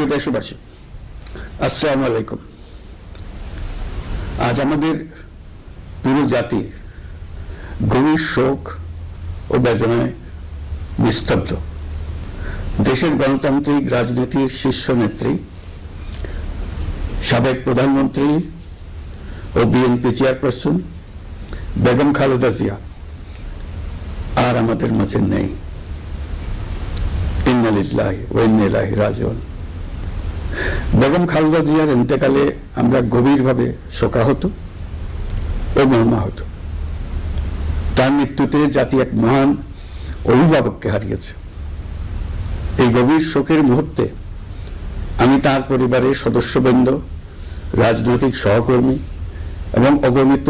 প্রিয় দেশবাসী, আসসালামু আলাইকুম। আজ আমাদের পুরো জাতি গভীর শোক ও বেদনায় নিস্তব্ধ। দেশের গণতান্ত্রিক রাজনীতির শীর্ষ নেত্রী, সাবেক প্রধানমন্ত্রী ও বিএনপি চেয়ারপারসন বেগম খালেদা জিয়া আর আমাদের মাঝে নেই। ইন্না লিল্লাহি ওয়া ইন্না ইলাইহি রাজিউন। বেগম খালেদা জিয়ার ইন্তেকালে আমরা গভীরভাবে শোকাহত ও মর্মাহত। তার মৃত্যুতে জাতি এক মহান অভিভাবককে হারিয়েছে। এই গভীর শোকের মুহূর্তে আমি তার পরিবারের সদস্যবৃন্দ, রাজনৈতিক সহকর্মী এবং অগণিত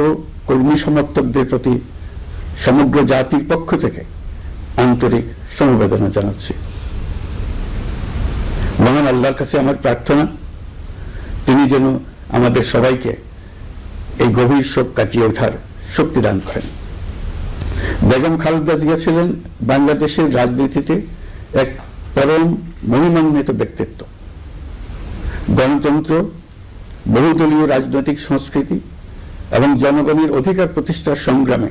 কর্মী সমর্থকদের প্রতি সমগ্র জাতির পক্ষ থেকে আন্তরিক সমবেদনা জানাচ্ছি। মহান আল্লাহর কাছে আমার প্রার্থনা, তিনি যেন আমাদের সবাইকে এই গভীর শোক কাটিয়ে ওঠার শক্তি দান করেন। বেগম খালেদা জিয়া ছিলেন বাংলাদেশের রাজনীতিতে এক পরম মহিমান্বিত ব্যক্তিত্ব। গণতন্ত্র, বহুদলীয় রাজনৈতিক সংস্কৃতি এবং জনগণের অধিকার প্রতিষ্ঠার সংগ্রামে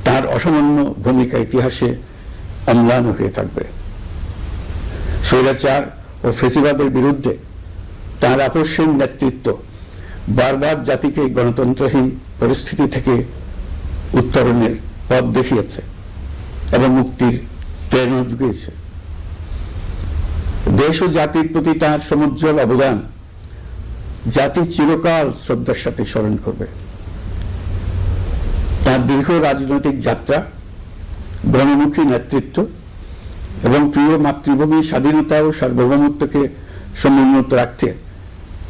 তার অসামান্য ভূমিকা ইতিহাসে অম্লান হয়ে থাকবে। স্বৈরাচার ও ফেসিবাদের বিরুদ্ধে তার আপসহীন নেতৃত্ব বারবার জাতিকে গণতন্ত্রহীন পরিস্থিতি থেকে উত্তরণের পথ দেখিয়েছে এবং মুক্তির প্রেরণা জুগিয়েছে। দেশ ও জাতির প্রতি তার সমুজ্জ্বল অবদান জাতি চিরকাল শ্রদ্ধার সাথে স্মরণ করবে। তার দীর্ঘ রাজনৈতিক যাত্রা, গণমুখী নেতৃত্ব এবং প্রিয় মাতৃভূমির স্বাধীনতা ও সার্বভৌমত্বকে সমুন্নত রাখতে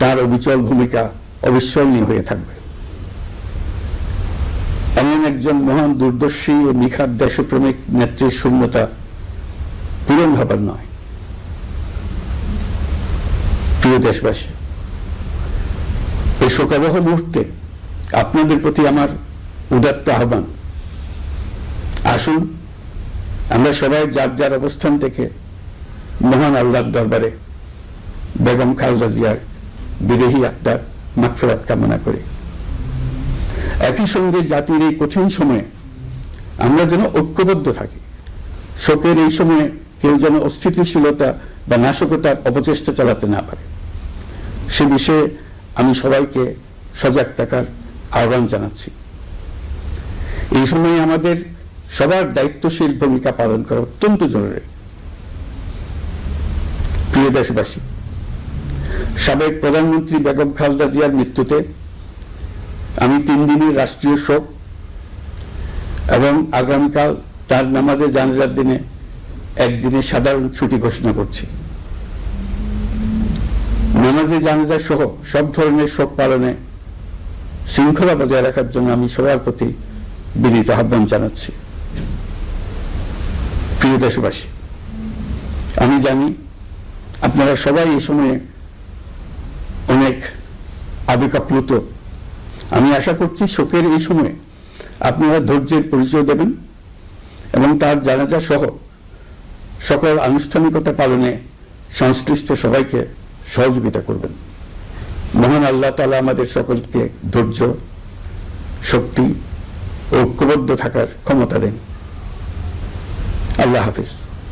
তার অবিচল ভূমিকা অবিস্মরণীয় হয়ে থাকবে। এমন একজন মহান দূরদর্শী ও নিখাদ দেশপ্রেমিক নেত্রীর শূন্যতা পূরণ হবার নয়। প্রিয় দেশবাসী, এই শোকাবহ মুহূর্তে আপনাদের প্রতি আমার উদাত্ত আহ্বান, আসুন আমরা সবাই যার যার অবস্থান থেকে মহান আল্লাহর দরবারে বেগম খালেদা জিয়ার বিদেহী আত্মার মাগফিরাত কামনা করি। একই সঙ্গে জাতির এই কঠিন সময়ে আমরা যেন ঐক্যবদ্ধ থাকি। শোকের এই সময়ে কেউ যেন অস্থিতিশীলতা বা নাশকতার অপচেষ্টা চালাতে না পারে, সে বিষয়ে আমি সবাইকে সজাগ থাকার আহ্বান জানাচ্ছি। এই সময়ে আমাদের সবার দায়িত্বশীল ভূমিকা পালন করা অত্যন্ত জরুরি। প্রিয় দেশবাসী, সাবেক প্রধানমন্ত্রী বেগম খালেদা জিয়ার মৃত্যুতে আমি 3 দিনের রাষ্ট্রীয় শোক এবং আগামীকাল তার নামাজে জানাজার দিনে একদিনের সাধারণ ছুটি ঘোষণা করছি। নামাজে জানাজা সহ সব ধরনের শোক পালনে শৃঙ্খলা বজায় রাখার জন্য আমি সবার প্রতি বিনীত আহ্বান জানাচ্ছি। প্রিয় দেশবাসী, আমি জানি আপনারা সবাই এই সময়ে অনেক আবেগাপ্লুত। আমি আশা করছি শোকের এই সময়ে আপনারা ধৈর্যের পরিচয় দেবেন এবং তার জানাজা সহ সকল আনুষ্ঠানিকতা পালনে সংশ্লিষ্ট সবাইকে সহযোগিতা করবেন। মহান আল্লাহ তাআলা আমাদের সকলকে ধৈর্য, শক্তি ও ঐক্যবদ্ধ থাকার ক্ষমতা দেন। আল্লাহ হাফিজ।